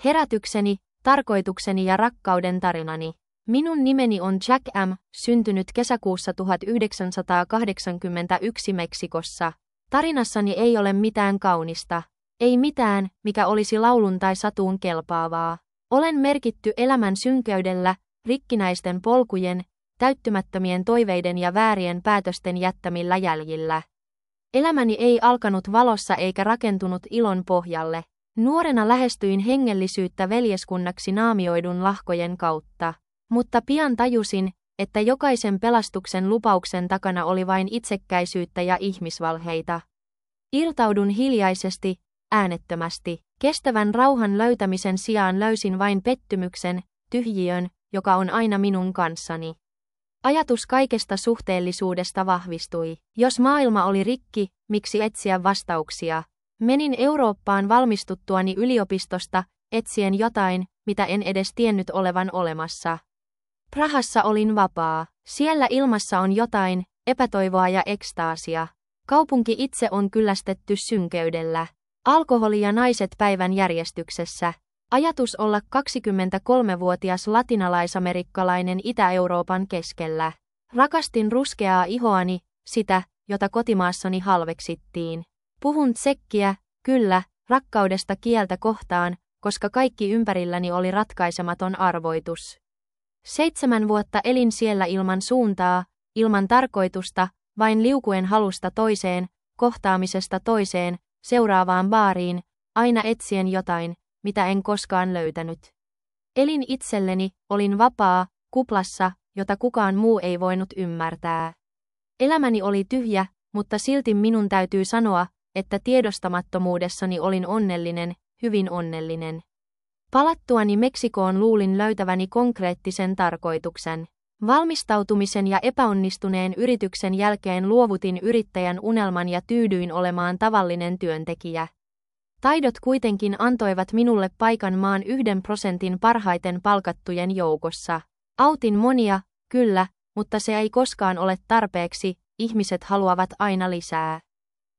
Herätykseni, tarkoitukseni ja rakkauden tarinani. Minun nimeni on Jack M., syntynyt kesäkuussa 1981 Meksikossa. Tarinassani ei ole mitään kaunista. Ei mitään, mikä olisi laulun tai satuun kelpaavaa. Olen merkitty elämän synkeydellä, rikkinäisten polkujen, täyttymättömien toiveiden ja väärien päätösten jättämillä jäljillä. Elämäni ei alkanut valossa eikä rakentunut ilon pohjalle. Nuorena lähestyin hengellisyyttä veljeskunnaksi naamioidun lahkojen kautta. Mutta pian tajusin, että jokaisen pelastuksen lupauksen takana oli vain itsekkäisyyttä ja ihmisvalheita. Irtaudun hiljaisesti, äänettömästi. Kestävän rauhan löytämisen sijaan löysin vain pettymyksen, tyhjiön, joka on aina minun kanssani. Ajatus kaikesta suhteellisuudesta vahvistui. Jos maailma oli rikki, miksi etsiä vastauksia? Menin Eurooppaan valmistuttuani yliopistosta, etsien jotain, mitä en edes tiennyt olevan olemassa. Prahassa olin vapaa. Siellä ilmassa on jotain, epätoivoa ja ekstaasia. Kaupunki itse on kyllästetty synkeydellä. Alkoholi ja naiset päivän järjestyksessä. Ajatus olla 23-vuotias latinalaisamerikkalainen Itä-Euroopan keskellä. Rakastin ruskeaa ihoani, sitä, jota kotimaassani halveksittiin. Puhun tsekkiä, kyllä, rakkaudesta kieltä kohtaan, koska kaikki ympärilläni oli ratkaisematon arvoitus. 7 vuotta elin siellä ilman suuntaa, ilman tarkoitusta, vain liukuen halusta toiseen, kohtaamisesta toiseen, seuraavaan baariin, aina etsien jotain, mitä en koskaan löytänyt. Elin itselleni, olin vapaa, kuplassa, jota kukaan muu ei voinut ymmärtää. Elämäni oli tyhjä, mutta silti minun täytyy sanoa, että tiedostamattomuudessani olin onnellinen, hyvin onnellinen. Palattuani Meksikoon luulin löytäväni konkreettisen tarkoituksen. Valmistautumisen ja epäonnistuneen yrityksen jälkeen luovutin yrittäjän unelman ja tyydyin olemaan tavallinen työntekijä. Taidot kuitenkin antoivat minulle paikan maan 1% parhaiten palkattujen joukossa. Autin monia, kyllä, mutta se ei koskaan ole tarpeeksi, ihmiset haluavat aina lisää.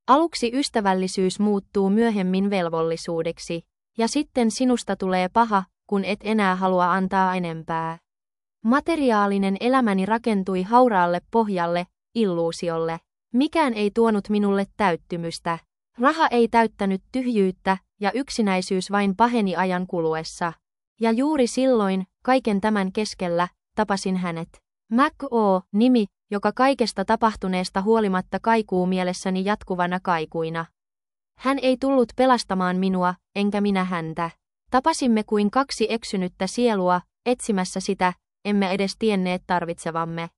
Aluksi ystävällisyys muuttuu myöhemmin velvollisuudeksi. Ja sitten sinusta tulee paha, kun et enää halua antaa enempää. Materiaalinen elämäni rakentui hauraalle pohjalle, illuusiolle. Mikään ei tuonut minulle täyttymystä. Raha ei täyttänyt tyhjyyttä, ja yksinäisyys vain paheni ajan kuluessa. Ja juuri silloin, kaiken tämän keskellä, tapasin hänet. Mac-O, nimi, joka kaikesta tapahtuneesta huolimatta kaikuu mielessäni jatkuvana kaikuina. Hän ei tullut pelastamaan minua, enkä minä häntä. Tapasimme kuin 2 eksynyttä sielua, etsimässä sitä, emme edes tienneet tarvitsevamme.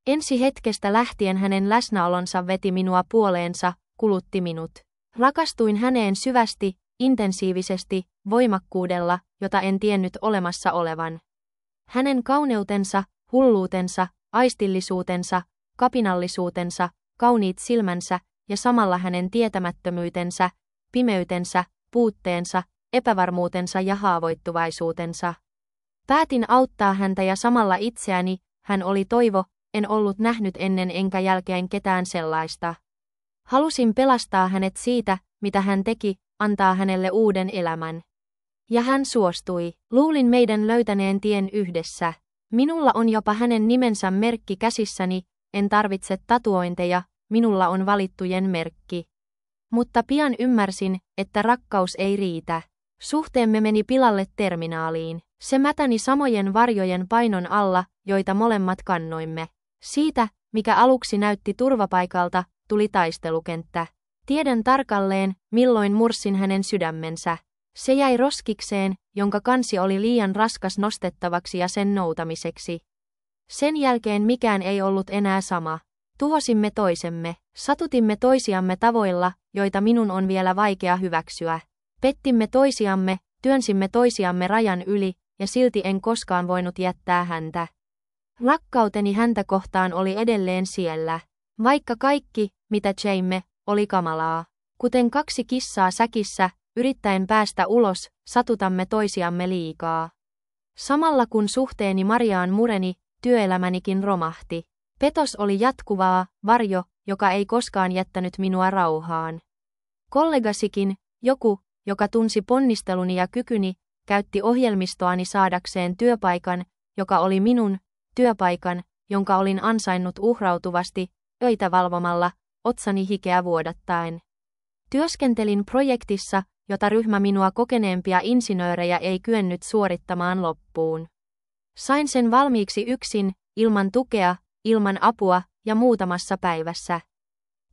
Ensi hetkestä lähtien hänen läsnäolonsa veti minua puoleensa, kulutti minut. Rakastuin häneen syvästi, intensiivisesti, voimakkuudella, jota en tiennyt olemassa olevan. Hänen kauneutensa, hulluutensa, aistillisuutensa, kapinallisuutensa, kauniit silmänsä, ja samalla hänen tietämättömyytensä, pimeytensä, puutteensa, epävarmuutensa ja haavoittuvaisuutensa. Päätin auttaa häntä ja samalla itseäni, hän oli toivo, en ollut nähnyt ennen enkä jälkeen ketään sellaista. Halusin pelastaa hänet siitä, mitä hän teki, antaa hänelle uuden elämän. Ja hän suostui. Luulin meidän löytäneen tien yhdessä. Minulla on jopa hänen nimensä merkki käsissäni, en tarvitse tatuointeja, minulla on valittujen merkki. Mutta pian ymmärsin, että rakkaus ei riitä. Suhteemme meni pilalle terminaaliin. Se mätäni samojen varjojen painon alla, joita molemmat kannoimme. Siitä, mikä aluksi näytti turvapaikalta, tuli taistelukenttä. Tiedän tarkalleen, milloin mursin hänen sydämensä. Se jäi roskikseen, jonka kansi oli liian raskas nostettavaksi ja sen noutamiseksi. Sen jälkeen mikään ei ollut enää sama. Tuhosimme toisemme, satutimme toisiamme tavoilla, joita minun on vielä vaikea hyväksyä. Pettimme toisiamme, työnsimme toisiamme rajan yli, ja silti en koskaan voinut jättää häntä. Rakkauteni häntä kohtaan oli edelleen siellä. Vaikka kaikki, mitä teimme, oli kamalaa. Kuten 2 kissaa säkissä, yrittäen päästä ulos, satutamme toisiamme liikaa. Samalla kun suhteeni Mariaan mureni, työelämänikin romahti. Petos oli jatkuvaa, varjo, joka ei koskaan jättänyt minua rauhaan. Kollegasikin, joku, joka tunsi ponnisteluni ja kykyni, käytti ohjelmistoani saadakseen työpaikan, joka oli minun, työpaikan, jonka olin ansainnut uhrautuvasti, öitä valvomalla, otsani hikeä vuodattaen. Työskentelin projektissa, jota ryhmä minua kokeneempia insinöörejä ei kyennyt suorittamaan loppuun. Sain sen valmiiksi yksin, ilman tukea, ilman apua ja muutamassa päivässä.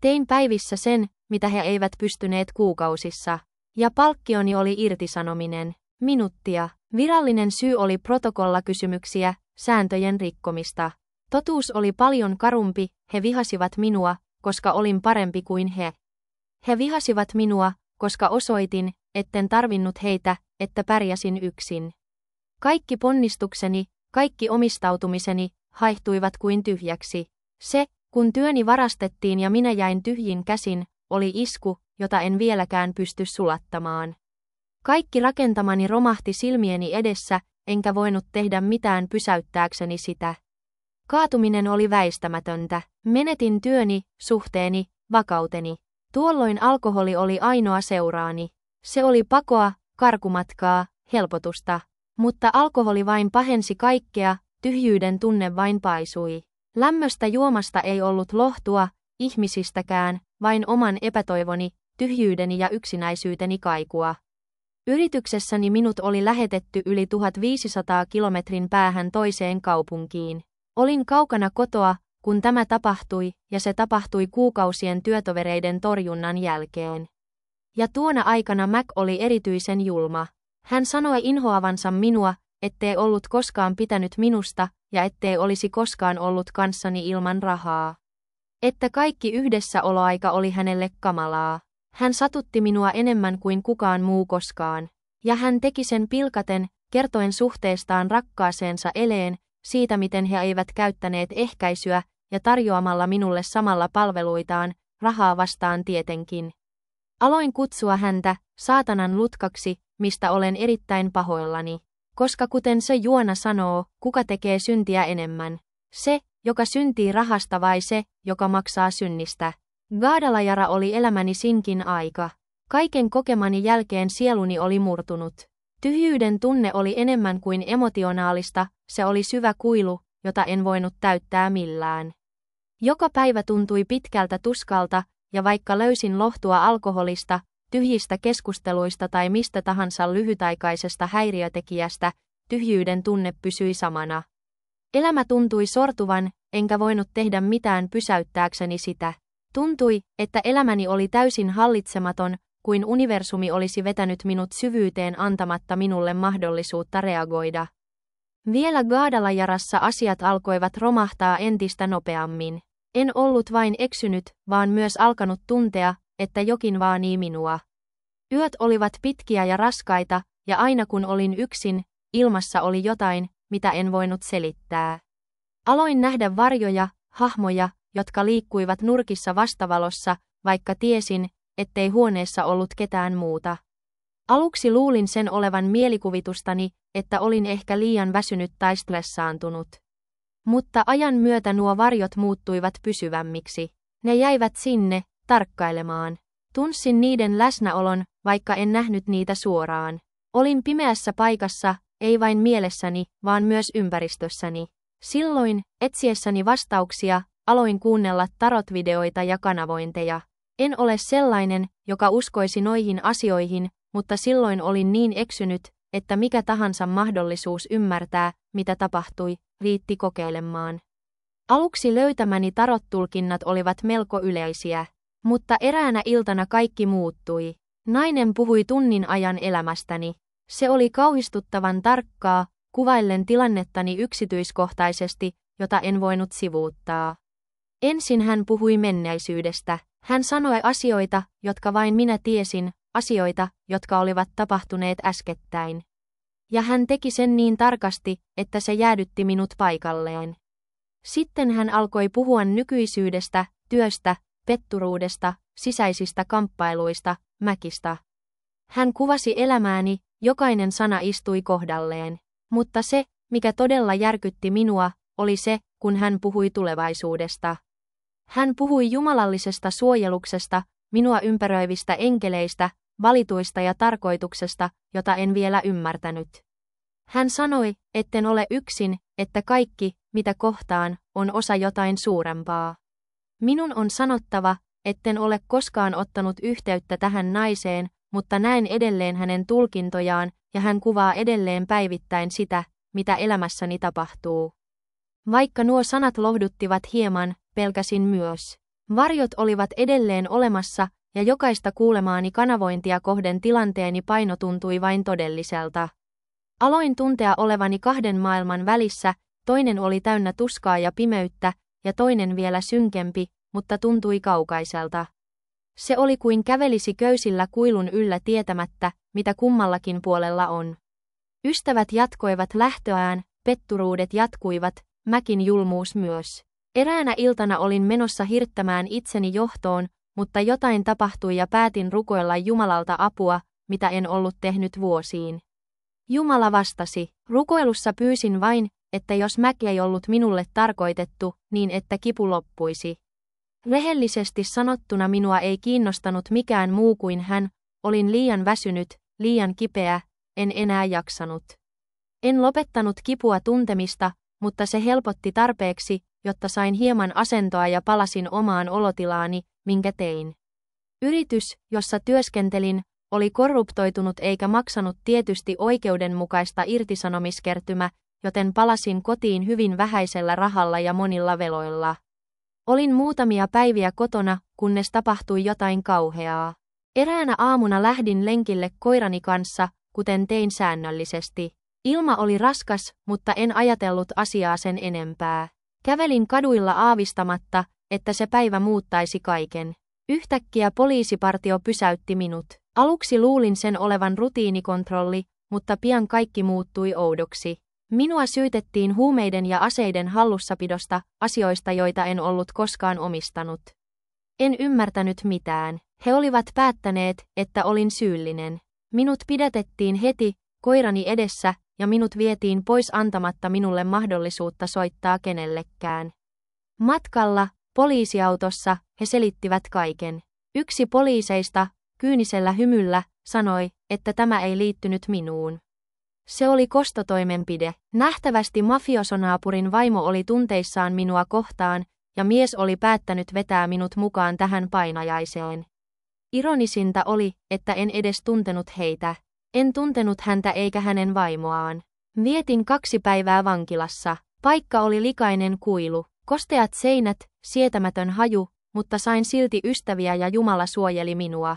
Tein päivissä sen, mitä he eivät pystyneet kuukausissa. Ja palkkioni oli irtisanominen. Minuuttia. Virallinen syy oli protokollakysymyksiä, sääntöjen rikkomista. Totuus oli paljon karumpi, he vihasivat minua, koska olin parempi kuin he. He vihasivat minua, koska osoitin, etten tarvinnut heitä, että pärjäsin yksin. Kaikki ponnistukseni, kaikki omistautumiseni, haihtuivat kuin tyhjäksi. Se, kun työni varastettiin ja minä jäin tyhjin käsin, oli isku, jota en vieläkään pysty sulattamaan. Kaikki rakentamani romahti silmieni edessä, enkä voinut tehdä mitään pysäyttääkseni sitä. Kaatuminen oli väistämätöntä. Menetin työni, suhteeni, vakauteni. Tuolloin alkoholi oli ainoa seuraani. Se oli pakoa, karkumatkaa, helpotusta. Mutta alkoholi vain pahensi kaikkea, tyhjyyden tunne vain paisui. Lämmöstä juomasta ei ollut lohtua, ihmisistäkään, vain oman epätoivoni, tyhjyydeni ja yksinäisyyteni kaikua. Yrityksessäni minut oli lähetetty yli 1500 kilometrin päähän toiseen kaupunkiin. Olin kaukana kotoa, kun tämä tapahtui, ja se tapahtui kuukausien työtovereiden torjunnan jälkeen. Ja tuona aikana Mac oli erityisen julma. Hän sanoi inhoavansa minua, ettei ollut koskaan pitänyt minusta, ja ettei olisi koskaan ollut kanssani ilman rahaa. Että kaikki yhdessäoloaika oli hänelle kamalaa. Hän satutti minua enemmän kuin kukaan muu koskaan. Ja hän teki sen pilkaten, kertoen suhteestaan rakkaaseensa Eleen, siitä miten he eivät käyttäneet ehkäisyä, ja tarjoamalla minulle samalla palveluitaan, rahaa vastaan tietenkin. Aloin kutsua häntä, saatanan lutkaksi, mistä olen erittäin pahoillani. Koska kuten se juona sanoo, kuka tekee syntiä enemmän? Se, joka syntii rahasta vai se, joka maksaa synnistä? Guadalajara oli elämäni sinkin aika. Kaiken kokemani jälkeen sieluni oli murtunut. Tyhjyyden tunne oli enemmän kuin emotionaalista, se oli syvä kuilu, jota en voinut täyttää millään. Joka päivä tuntui pitkältä tuskalta, ja vaikka löysin lohtua alkoholista, tyhjistä keskusteluista tai mistä tahansa lyhytaikaisesta häiriötekijästä, tyhjyyden tunne pysyi samana. Elämä tuntui sortuvan, enkä voinut tehdä mitään pysäyttääkseni sitä. Tuntui, että elämäni oli täysin hallitsematon, kuin universumi olisi vetänyt minut syvyyteen antamatta minulle mahdollisuutta reagoida. Vielä Guadalajarassa asiat alkoivat romahtaa entistä nopeammin. En ollut vain eksynyt, vaan myös alkanut tuntea, että jokin vaanii minua. Yöt olivat pitkiä ja raskaita, ja aina kun olin yksin, ilmassa oli jotain, mitä en voinut selittää. Aloin nähdä varjoja, hahmoja, jotka liikkuivat nurkissa vastavalossa, vaikka tiesin, ettei huoneessa ollut ketään muuta. Aluksi luulin sen olevan mielikuvitustani, että olin ehkä liian väsynyt tai stressaantunut. Mutta ajan myötä nuo varjot muuttuivat pysyvämmiksi. Ne jäivät sinne, tarkkailemaan. Tunsin niiden läsnäolon, vaikka en nähnyt niitä suoraan. Olin pimeässä paikassa, ei vain mielessäni, vaan myös ympäristössäni. Silloin, etsiessäni vastauksia, aloin kuunnella tarot-videoita ja kanavointeja. En ole sellainen, joka uskoisi noihin asioihin, mutta silloin olin niin eksynyt, että mikä tahansa mahdollisuus ymmärtää, mitä tapahtui, riitti kokeilemaan. Aluksi löytämäni tarot-tulkinnat olivat melko yleisiä, mutta eräänä iltana kaikki muuttui. Nainen puhui tunnin ajan elämästäni. Se oli kauhistuttavan tarkkaa, kuvaillen tilannettani yksityiskohtaisesti, jota en voinut sivuuttaa. Ensin hän puhui menneisyydestä. Hän sanoi asioita, jotka vain minä tiesin, asioita, jotka olivat tapahtuneet äskettäin. Ja hän teki sen niin tarkasti, että se jäädytti minut paikalleen. Sitten hän alkoi puhua nykyisyydestä, työstä, petturuudesta, sisäisistä kamppailuista, mäkistä. Hän kuvasi elämääni, jokainen sana istui kohdalleen. Mutta se, mikä todella järkytti minua, oli se, kun hän puhui tulevaisuudesta. Hän puhui jumalallisesta suojeluksesta, minua ympäröivistä enkeleistä, valituista ja tarkoituksesta, jota en vielä ymmärtänyt. Hän sanoi, etten ole yksin, että kaikki, mitä kohtaan, on osa jotain suurempaa. Minun on sanottava, etten ole koskaan ottanut yhteyttä tähän naiseen, mutta näen edelleen hänen tulkintojaan, ja hän kuvaa edelleen päivittäin sitä, mitä elämässäni tapahtuu. Vaikka nuo sanat lohduttivat hieman, pelkäsin myös. Varjot olivat edelleen olemassa, ja jokaista kuulemaani kanavointia kohden tilanteeni paino tuntui vain todelliselta. Aloin tuntea olevani kahden maailman välissä, toinen oli täynnä tuskaa ja pimeyttä, ja toinen vielä synkempi, mutta tuntui kaukaiselta. Se oli kuin kävelisi köysillä kuilun yllä tietämättä, mitä kummallakin puolella on. Ystävät jatkoivat lähtöään, petturuudet jatkuivat, mäkin julmuus myös. Eräänä iltana olin menossa hirttämään itseni johtoon, mutta jotain tapahtui ja päätin rukoilla Jumalalta apua, mitä en ollut tehnyt vuosiin. Jumala vastasi. Rukoilussa pyysin vain, että jos mäki ei ollut minulle tarkoitettu, niin että kipu loppuisi. Rehellisesti sanottuna minua ei kiinnostanut mikään muu kuin hän, olin liian väsynyt, liian kipeä, en enää jaksanut. En lopettanut kipua tuntemista, mutta se helpotti tarpeeksi, jotta sain hieman asentoa ja palasin omaan olotilaani, minkä tein. Yritys, jossa työskentelin, oli korruptoitunut eikä maksanut tietysti oikeudenmukaista irtisanomiskertymä, joten palasin kotiin hyvin vähäisellä rahalla ja monilla veloilla. Olin muutamia päiviä kotona, kunnes tapahtui jotain kauheaa. Eräänä aamuna lähdin lenkille koirani kanssa, kuten tein säännöllisesti. Ilma oli raskas, mutta en ajatellut asiaa sen enempää. Kävelin kaduilla aavistamatta, että se päivä muuttaisi kaiken. Yhtäkkiä poliisipartio pysäytti minut. Aluksi luulin sen olevan rutiinikontrolli, mutta pian kaikki muuttui oudoksi. Minua syytettiin huumeiden ja aseiden hallussapidosta, asioista joita en ollut koskaan omistanut. En ymmärtänyt mitään. He olivat päättäneet, että olin syyllinen. Minut pidätettiin heti, koirani edessä, ja minut vietiin pois antamatta minulle mahdollisuutta soittaa kenellekään. Matkalla, poliisiautossa, he selittivät kaiken. Yksi poliiseista, kyynisellä hymyllä, sanoi, että tämä ei liittynyt minuun. Se oli kostotoimenpide. Nähtävästi mafiosonaapurin vaimo oli tunteissaan minua kohtaan, ja mies oli päättänyt vetää minut mukaan tähän painajaiseen. Ironisinta oli, että en edes tuntenut heitä. En tuntenut häntä eikä hänen vaimoaan. Vietin 2 päivää vankilassa. Paikka oli likainen kuilu, kosteat seinät, sietämätön haju, mutta sain silti ystäviä ja Jumala suojeli minua.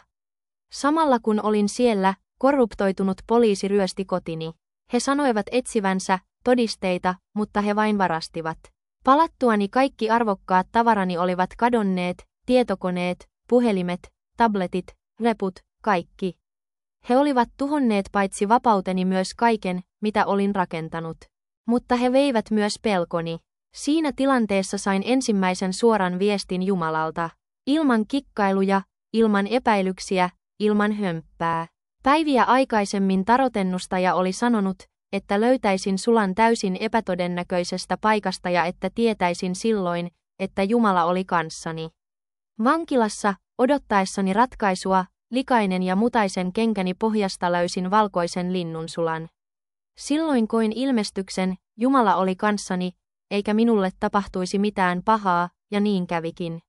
Samalla kun olin siellä, korruptoitunut poliisi ryösti kotini. He sanoivat etsivänsä todisteita, mutta he vain varastivat. Palattuani kaikki arvokkaat tavarani olivat kadonneet, tietokoneet, puhelimet, tabletit, reput, kaikki. He olivat tuhonneet paitsi vapauteni myös kaiken, mitä olin rakentanut. Mutta he veivät myös pelkoni. Siinä tilanteessa sain ensimmäisen suoran viestin Jumalalta. Ilman kikkailuja, ilman epäilyksiä, ilman hömppää. Päiviä aikaisemmin tarotennustaja oli sanonut, että löytäisin sulan täysin epätodennäköisestä paikasta ja että tietäisin silloin, että Jumala oli kanssani. Vankilassa, odottaessani ratkaisua, likainen ja mutaisen kenkäni pohjasta löysin valkoisen linnunsulan. Silloin koin ilmestyksen, Jumala oli kanssani, eikä minulle tapahtuisi mitään pahaa, ja niin kävikin.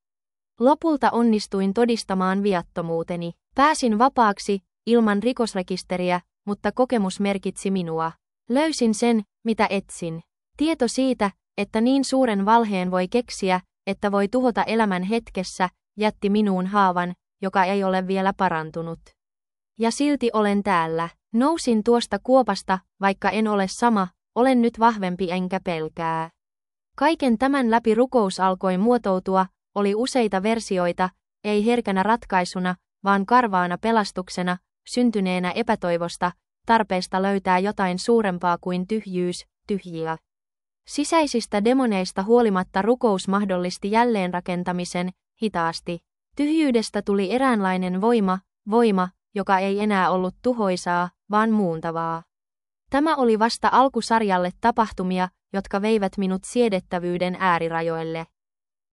Lopulta onnistuin todistamaan viattomuuteni. Pääsin vapaaksi, ilman rikosrekisteriä, mutta kokemus merkitsi minua. Löysin sen, mitä etsin. Tieto siitä, että niin suuren valheen voi keksiä, että voi tuhota elämän hetkessä, jätti minuun haavan, joka ei ole vielä parantunut. Ja silti olen täällä. Nousin tuosta kuopasta, vaikka en ole sama, olen nyt vahvempi enkä pelkää. Kaiken tämän läpi rukous alkoi muotoutua, oli useita versioita, ei herkänä ratkaisuna, vaan karvaana pelastuksena, syntyneenä epätoivosta, tarpeesta löytää jotain suurempaa kuin tyhjyys, tyhjiä. Sisäisistä demoneista huolimatta rukous mahdollisti jälleenrakentamisen, hitaasti. Tyhjyydestä tuli eräänlainen voima, joka ei enää ollut tuhoisaa, vaan muuntavaa. Tämä oli vasta alkusarjalle tapahtumia, jotka veivät minut siedettävyyden äärirajoille.